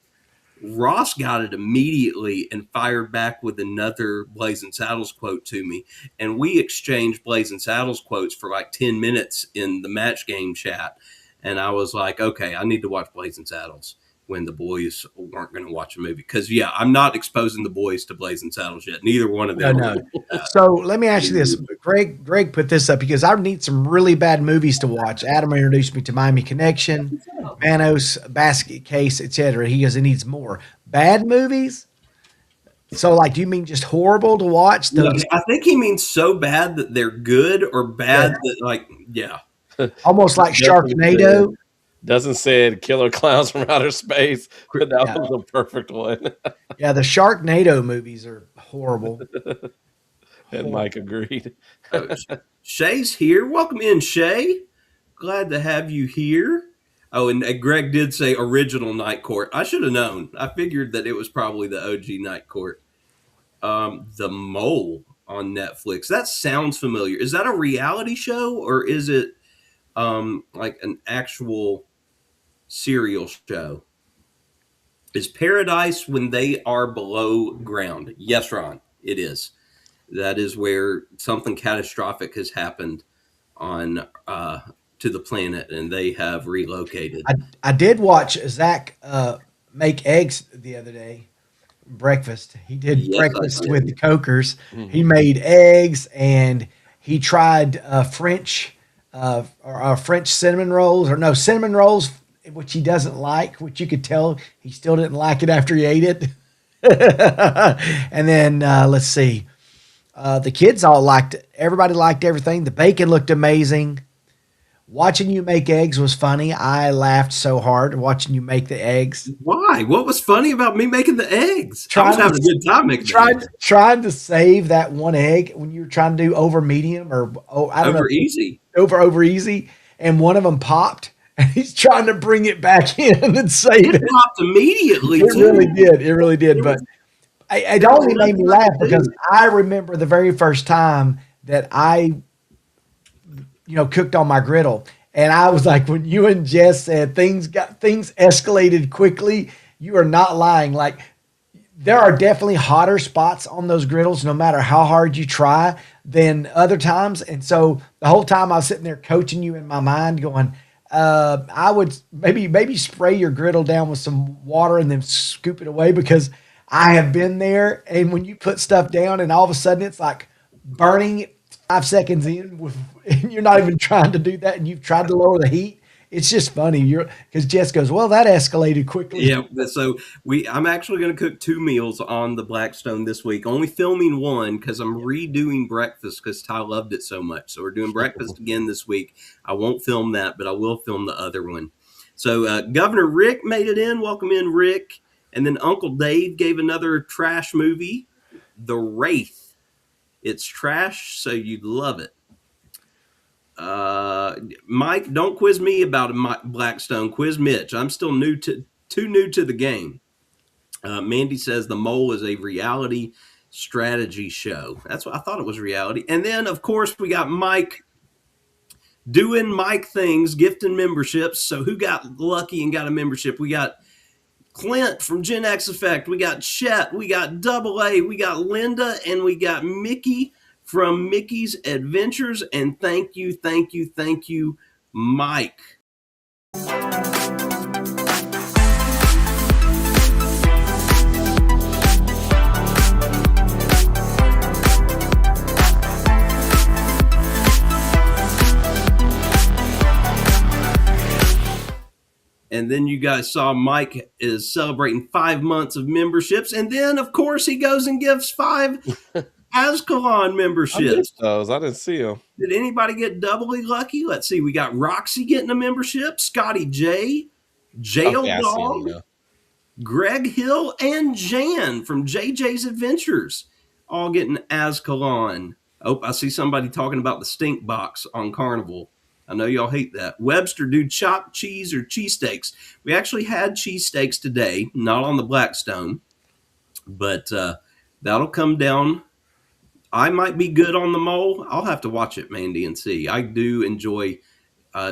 Ross got it immediately and fired back with another Blazing Saddles quote to me. And we exchanged Blazing Saddles quotes for like 10 minutes in the Match Game chat. And I was like, okay, I need to watch Blazing Saddles when the boys weren't going to watch a movie. Because, yeah, I'm not exposing the boys to Blazing Saddles yet. Neither one of them. No. So let me ask you this. Greg put this up because I need some really bad movies to watch. Adam introduced me to Miami Connection, Manos, Basket Case, etc. He goes, it needs more. Bad movies? So, like, do you mean just horrible to watch? No, I think he means so bad that they're good, or bad that, like, yeah. Almost like Sharknado. Doesn't say Killer Clowns from Outer Space, but that was a perfect one. Yeah, the Sharknado movies are horrible. And Mike agreed. Shay's here. Welcome in, Shay. Glad to have you here. Oh, and Greg did say original Night Court. I should have known. I figured that it was probably the OG Night Court. The Mole on Netflix. That sounds familiar. Is that a reality show, or is it like an actual serial show? Is Paradise when they are below ground? Yes, Ron, it is. That is where something catastrophic has happened on to the planet, and they have relocated. I did watch Zach make eggs the other day. Breakfast. He did breakfast with the Cokers. Mm-hmm. He made eggs, and he tried French cinnamon rolls, or no, cinnamon rolls, which he doesn't like, which you could tell he still didn't like it after he ate it. And then let's see. The kids all liked it. Everybody liked everything. The bacon looked amazing. Watching you make eggs was funny. I laughed so hard watching you make the eggs. Why? What was funny about me making the eggs? I was having a good time making eggs. Trying to save that one egg when you were trying to do over medium, or over easy. Over easy, and one of them popped, and he's trying to bring it back in and save it. It popped immediately. It really did. But it only made me laugh because I remember the very first time that I cooked on my griddle. And I was like, when you and Jess said things escalated quickly, you are not lying. Like, there are definitely hotter spots on those griddles, no matter how hard you try, than other times. And so the whole time I was sitting there coaching you in my mind going, I would maybe spray your griddle down with some water and then scoop it away because I have been there. And when you put stuff down and all of a sudden it's like burning 5 seconds in, and you're not even trying to do that, and you've tried to lower the heat. It's just funny. You're because Jess goes, well, that escalated quickly. Yeah, so I'm actually going to cook 2 meals on the Blackstone this week. Only filming one because I'm redoing breakfast because Ty loved it so much. So we're doing breakfast again this week. I won't film that, but I will film the other one. So Governor Rick made it in. Welcome in, Rick. And then Uncle Dave gave another trash movie, The Wraith. It's trash, so you'd love it. Mike, don't quiz me about Blackstone. Quiz Mitch. I'm still too new to the game. Mandy says The Mole is a reality strategy show. That's what I thought it was reality. And then, of course, we got Mike doing Mike things, gifting memberships. So who got lucky and got a membership? We got Clint from Gen X Effect. We got Chet. We got Double A. We got Linda. And we got Mickey from Mickey's Adventures. And thank you, Mike. And then you guys saw Mike is celebrating 5 months of memberships. And then, of course, he goes and gives 5 Ascalon memberships. I didn't see them. Did anybody get doubly lucky? Let's see. We got Roxy getting a membership, Scotty J, Jail Dog, Greg Hill, and Jan from JJ's Adventures all getting Ascalon. Oh, I see somebody talking about the stink box on Carnival. I know y'all hate that. Webster, do chopped cheese or cheesesteaks? We actually had cheesesteaks today, not on the Blackstone, but that'll come down. I might be good on the Mole. I'll have to watch it, Mandy, and see. I do enjoy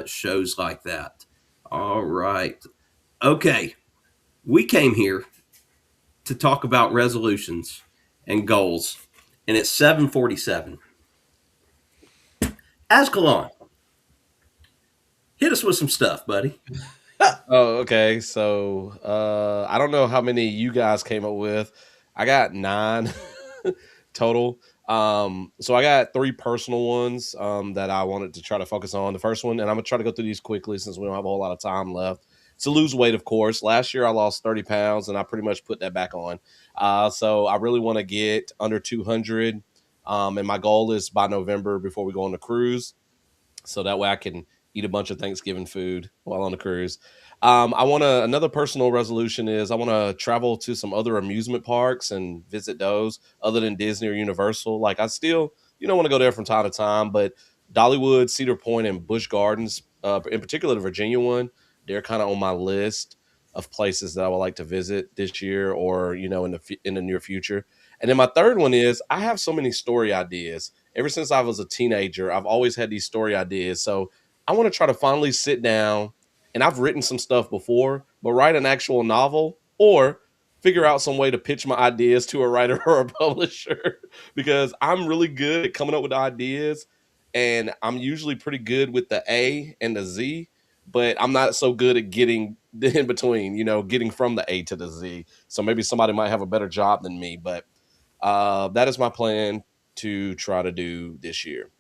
shows like that. All right. Okay. We came here to talk about resolutions and goals, and it's 7:47. Ascalon, hit us with some stuff, buddy. Oh, okay. So I don't know how many you guys came up with. I got 9 total. So I got 3 personal ones that I wanted to try to focus on. The first one, and I'm gonna try to go through these quickly since we don't have a whole lot of time left. To lose weight, of course. Last year I lost 30 pounds, and I pretty much put that back on. So I really want to get under 200, and my goal is by November before we go on the cruise, so that way I can eat a bunch of Thanksgiving food while on the cruise. Another personal resolution is I want to travel to some other amusement parks and visit those other than Disney or Universal. Like I still, want to go there from time to time, but Dollywood, Cedar Point, and Busch Gardens, in particular the Virginia one, they're kind of on my list of places that I would like to visit this year or, in the near future. And then my third one is I have so many story ideas. Ever since I was a teenager, I've always had these story ideas. So I want to try to finally sit down, and I've written some stuff before, but write an actual novel or figure out some way to pitch my ideas to a writer or a publisher because I'm really good at coming up with ideas, and I'm usually pretty good with the A and the Z, but I'm not so good at getting in between, getting from the A to the Z. So maybe somebody might have a better job than me, but that is my plan to try to do this year.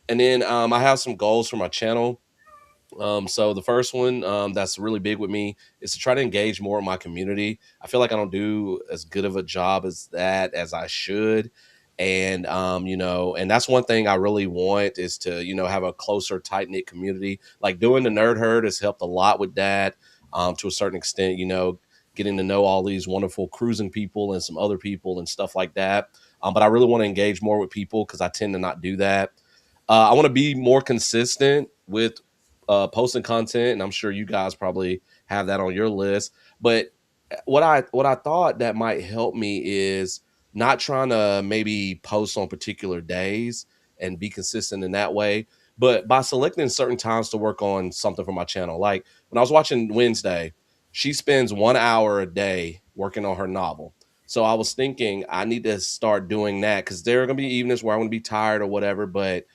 And then I have some goals for my channel. So the first one that's really big with me is to try to engage more in my community. I feel like I don't do as good of a job as I should. And, and that's one thing I really want is to, have a closer, tight knit community. Like doing the Nerd Herd has helped a lot with that to a certain extent, getting to know all these wonderful cruising people and some other people and stuff like that. But I really want to engage more with people because I tend to not do that. I want to be more consistent with posting content, and I'm sure you guys probably have that on your list. But what I thought that might help me is not trying to maybe post on particular days and be consistent in that way, but by selecting certain times to work on something for my channel. Like when I was watching Wednesday, she spends 1 hour a day working on her novel. So I was thinking I need to start doing that because there are going to be evenings where I'm going to be tired or whatever, but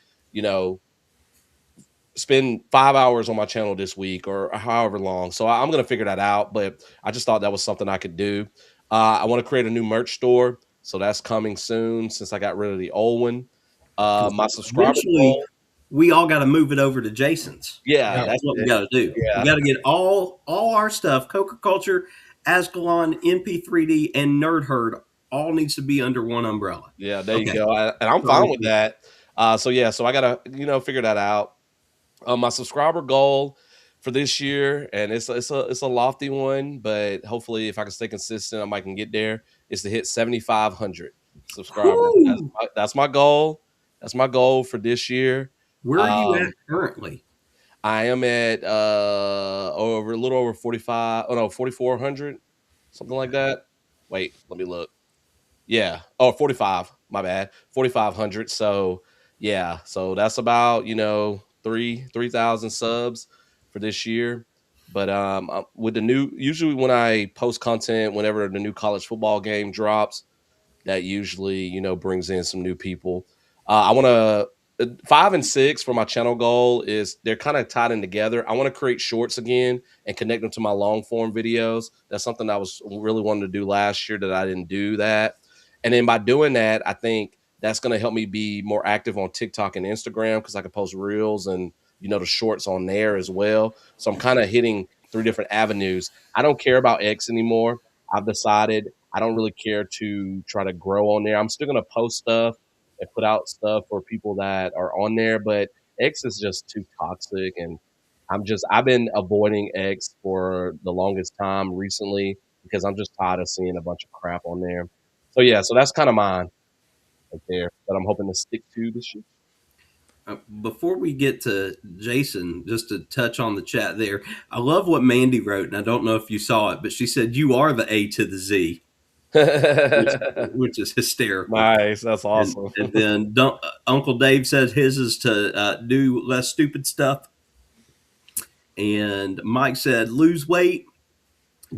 spend 5 hours on my channel this week or however long. So I'm gonna figure that out. But I just thought that was something I could do. I want to create a new merch store, so that's coming soon since I got rid of the old one. 'Cause My subscriber eventually, goal, we all got to move it over to Jason's. yeah, Yeah. That's what we got to do. yeah, We got to get all our stuff, Coca Culture, Ascalon, MP3D, and Nerd Herd, all needs to be under one umbrella. yeah. There you Okay. go, and I'm fine with that. So yeah, so I gotta figure that out. My subscriber goal for this year, and it's a lofty one, but hopefully, if I can stay consistent, I might can get there. Is to hit 7,500 subscribers. Woo! That's my goal. That's my goal for this year. Where are you Um, at currently? I am at over a little over 45. Oh no, 4,400, something like that. Wait, let me look. Yeah. Oh, 45. My bad. 4,500. So yeah. So that's about, 3,000 subs for this year. But with the new, usually when I post content, whenever the new college football game drops, that usually, brings in some new people. I want to 5 and 6 for my channel goal is they're kind of tied in together. I want to create shorts again and connect them to my long form videos. That's something I was really wanting to do last year that I didn't do that. And then by doing that, I think that's going to help me be more active on TikTok and Instagram because I can post reels and the shorts on there as well. So I'm kind of hitting 3 different avenues. I don't care about X anymore. I've decided I don't really care to try to grow on there. I'm still going to post stuff and put out stuff for people that are on there, but X is just too toxic. And I've been avoiding X for the longest time recently because I'm just tired of seeing a bunch of crap on there. So yeah, so that's kind of mine right there that I'm hoping to stick to this year. Before we get to Jason, just to touch on the chat there, I love what Mandy wrote, and I don't know if you saw it, but she said, "You are the A to the Z," which is hysterical. Nice, that's awesome. And then Uncle Dave says his is to do less stupid stuff. And Mike said, lose weight,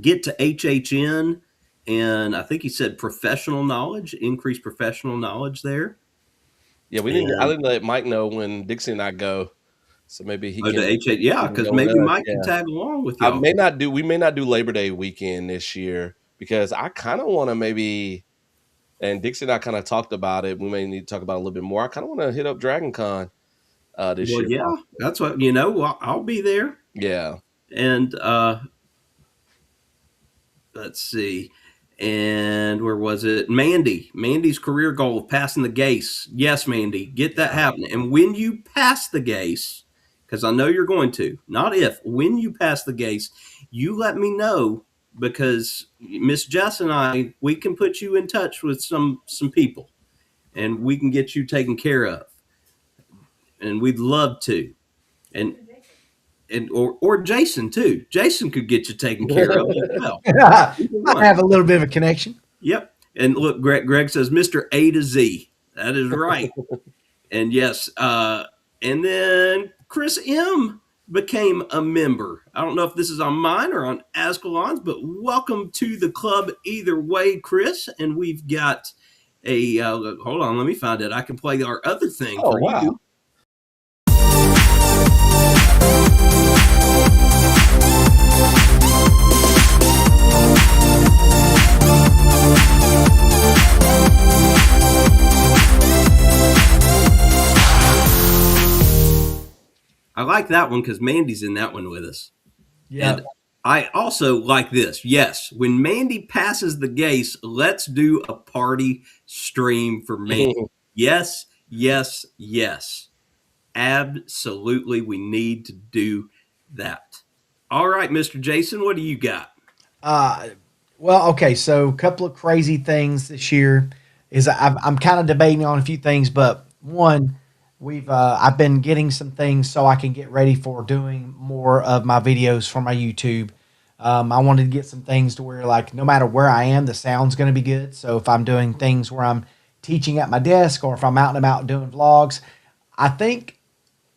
get to HHN. And I think he said professional knowledge, increase professional knowledge there. Yeah, I didn't let Mike know when Dixie and I go. So maybe he to can. HHN. Yeah, because maybe Mike can tag along with you. We may not do Labor Day weekend this year because I kind of want to maybe, and Dixie and I kind of talked about it. We may need to talk about it a little bit more. I kind of want to hit up Dragon Con this year. Yeah, that's what, I'll be there. Yeah. And let's see. And where was it? Mandy's career goal of passing the GACE. Yes, Mandy, get that happening. And when you pass the GACE, because I know you're going to, not if, when you pass the GACE, you let me know, because Miss Jess and I, we can put you in touch with some people, and we can get you taken care of. And we'd love to. And or Jason too. Jason could get you taken care of as well. I have a little bit of a connection. Yep. And look, Greg says Mr. A to Z. That is right. And yes, and then Chris M became a member. I don't know if this is on mine or on Ascalon's, but welcome to the club either way, Chris. And we've got a hold on, let me find it. I can play our other thing for you. I like that one because Mandy's in that one with us. Yeah. And I also like this. Yes, when Mandy passes the GACE, let's do a party stream for Mandy. Yes, yes, yes. Absolutely, we need to do that. All right, Mr. Jason, what do you got? Well, okay, so a couple of crazy things this year is I'm kind of debating on a few things, but one, I've been getting some things so I can get ready for doing more of my videos for my YouTube. I wanted to get some things to where, like, no matter where I am, the sound's going to be good. So if I'm doing things where I'm teaching at my desk or if I'm out and about doing vlogs, I think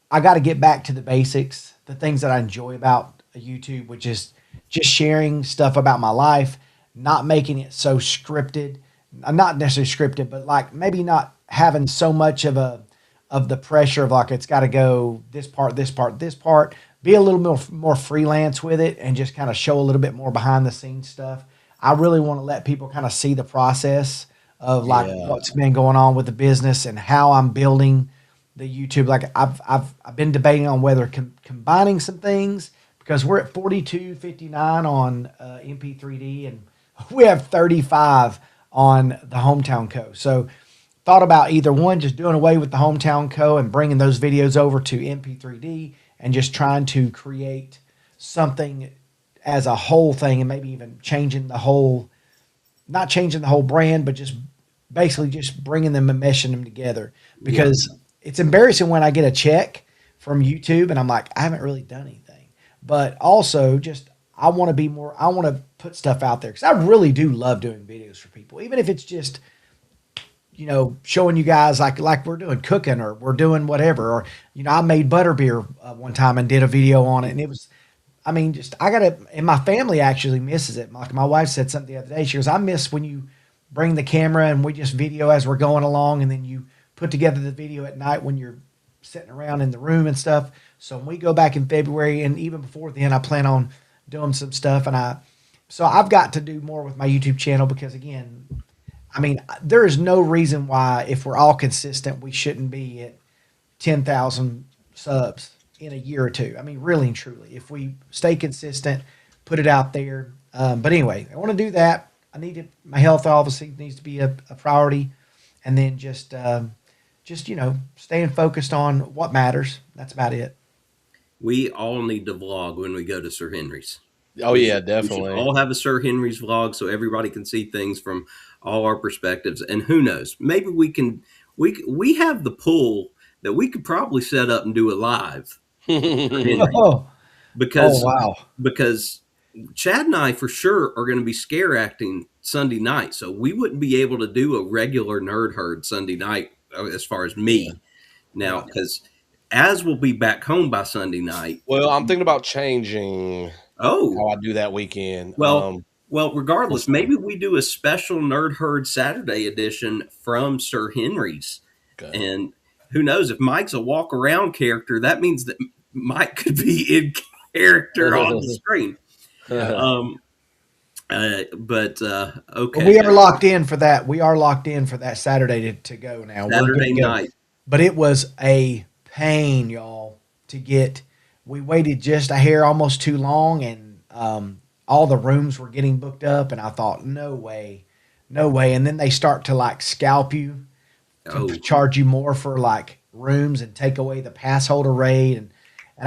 I got to get back to the basics, the things that I enjoy about YouTube, which is just sharing stuff about my life, not making it so scripted, not necessarily scripted, but like maybe not having so much of a of the pressure of like it's got to go this part, this part, this part. Be a little more freelance with it and just kind of show a little bit more behind the scenes stuff. I really want to let people kind of see the process of like what's been going on with the business and how I'm building the YouTube. Like I've been debating on whether combining some things because we're at 42.59 on MP3D and we have 35 on the Hometown Co. So thought about either one, just doing away with the Hometown Co. and bringing those videos over to MP3D and just trying to create something as a whole thing and maybe even changing the whole, not changing the whole brand, but just basically just bringing them and meshing them together because it's embarrassing when I get a check from YouTube and I'm like, I haven't really done anything, but also just, I want to put stuff out there because I really do love doing videos for people, even if it's just, you know, showing you guys like we're doing cooking or we're doing whatever, or, you know, I made butterbeer one time and did a video on it. And it was, I mean, just, and my family actually misses it. My wife said something the other day. She goes, I miss when you bring the camera and we just video as we're going along. And then you put together the video at night when you're sitting around in the room and stuff. So when we go back in February and even before then, I plan on doing some stuff. So I've got to do more with my YouTube channel because again, I mean, there is no reason why, if we're all consistent, we shouldn't be at 10,000 subs in a year or two. I mean, really and truly, if we stay consistent, put it out there. But anyway, I want to do that. My health obviously needs to be a priority, and then just you know, staying focused on what matters. That's about it. We all need to vlog when we go to Sir Henry's. Oh yeah, We definitely. should all have a Sir Henry's vlog so everybody can see things from all our perspectives. And who knows, maybe we have the pull that we could probably set up and do it live. Because wow. because Chad and I for sure are going to be scare acting Sunday night, so we wouldn't be able to do a regular Nerd Herd Sunday night as far as me now, because Az will be back home by Sunday night. Well, I'm thinking about changing how I do that weekend. Well, regardless, maybe we do a special Nerd Herd Saturday edition from Sir Henry's. Okay. And who knows, if Mike's a walk around character, that means that Mike could be in character on the screen. Okay. We are locked in for that. We are locked in for that Saturday to go now. Saturday night. But it was a pain, y'all, to get. We waited just a hair almost too long, and all the rooms were getting booked up, and I thought, no way. And then they start to like scalp you to charge you more for like rooms and take away the pass holder rate. And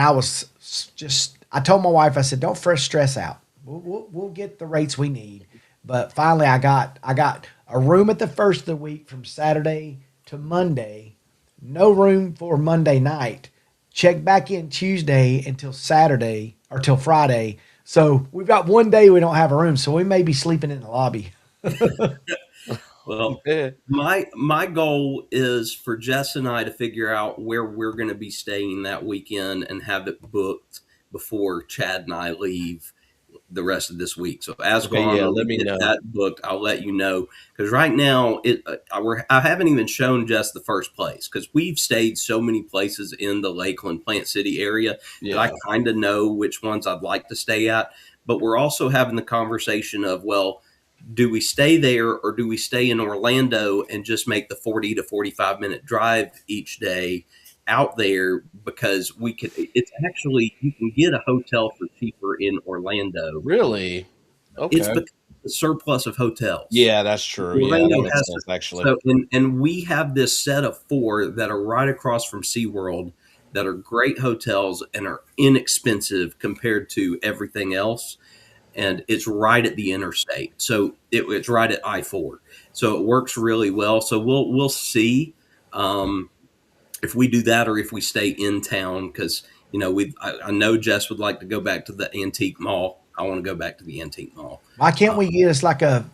I was just, I told my wife, I said, don't stress out. We'll get the rates we need. But finally I got a room at the first of the week from Saturday to Monday, no room for Monday night. Check back in Tuesday until Saturday or till Friday. So we've got one day we don't have a room. So we may be sleeping in the lobby. Well, my goal is for Jess and I to figure out where we're going to be staying that weekend and have it booked before Chad and I leave the rest of this week. So as let me know that booked, I'll let you know, because right now I haven't even shown Jess the first place because we've stayed so many places in the Lakeland, Plant City area that I kind of know which ones I'd like to stay at. But we're also having the conversation of, well, do we stay there or do we stay in Orlando and just make the 40 to 45 minute drive each day out there? Because it's actually, you can get a hotel for cheaper in Orlando. Really? Okay. It's because of the surplus of hotels. Yeah, that's true. Orlando that makes sense, actually. So, and we have this set of 4 that are right across from SeaWorld that are great hotels and are inexpensive compared to everything else. And it's right at the interstate. So it's right at I-4. So it works really well. So we'll see if we do that or if we stay in town. Because, you know, I know Jess would like to go back to the antique mall. I want to go back to the antique mall. Why can't we get us like a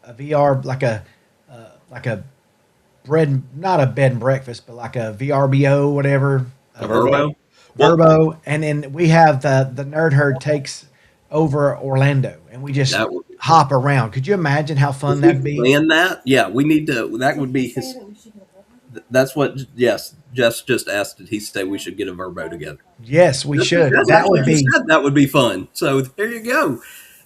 VR, like a bread, not a bed and breakfast, but like a VRBO, whatever. A Vrbo? Vrbo. And then we have the Nerd Herd takes over Orlando and we just hop around. Could you imagine how fun that'd be? And that, yeah, we need to, that would be That's what. Yes, Jess just asked. Did he say we should get a Verbo together? Yes, we should. That's That would what he be said. That would be fun. So there you go.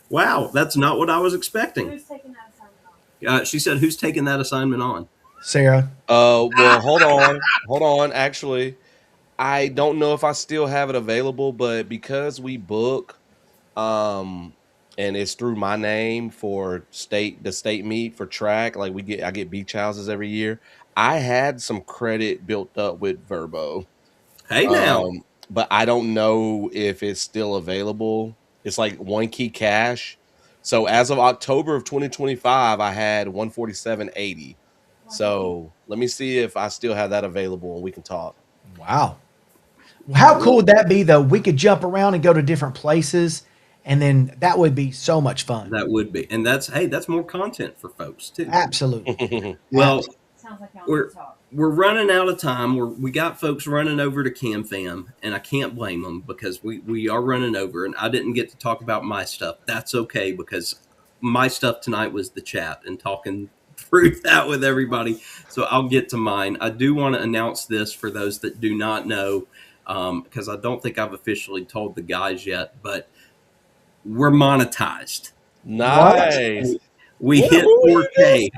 Wow, that's not what I was expecting. Who's taking that assignment on? She said, "Who's taking that assignment on?" Sarah. Well, hold on. Actually, I don't know if I still have it available, but because we book, and it's through my name for the state meet for track, like I get beach houses every year. I had some credit built up with Verbo, Hey now, but I don't know if it's still available. It's like one key cash. So as of October of 2025, I had 147.80. So let me see if I still have that available and we can talk. Wow. How cool would that be, though? We could jump around and go to different places, and then that would be so much fun. that would be, and that's more content for folks too. Absolutely. Well, Sounds like y'all We're- need to talk. we're running out of time. We got folks running over to CamFam, and I can't blame them because we are running over, and I didn't get to talk about my stuff. That's okay because my stuff tonight was the chat and talking through that with everybody. So I'll get to mine. I do want to announce this for those that do not know, because I don't think I've officially told the guys yet, but we're monetized. Nice. We hit 4K.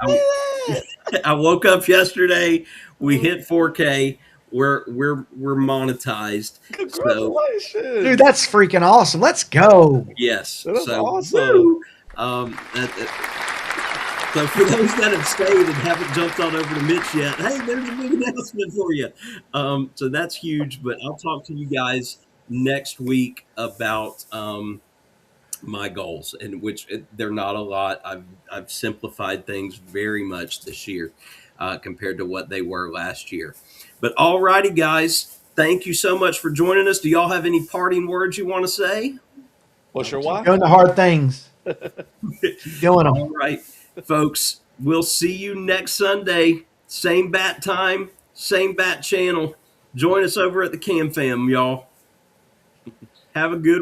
I woke up yesterday. We hit 4K. We're monetized. Congratulations. Dude, that's freaking awesome. Let's go. Yes. That is so, awesome. woo. So for those that have stayed and haven't jumped on over to Mitch yet, hey, there's a big announcement for you. So that's huge. But I'll talk to you guys next week about my goals, and which they're not a lot. I've simplified things very much this year compared to what they were last year. But all righty, guys, thank you so much for joining us. Do y'all have any parting words you want to say? What's your wife? Doing the hard things. Keep doing them. All right, folks, we'll see you next Sunday. Same bat time, same bat channel. Join us over at the CamFam, y'all. Have a good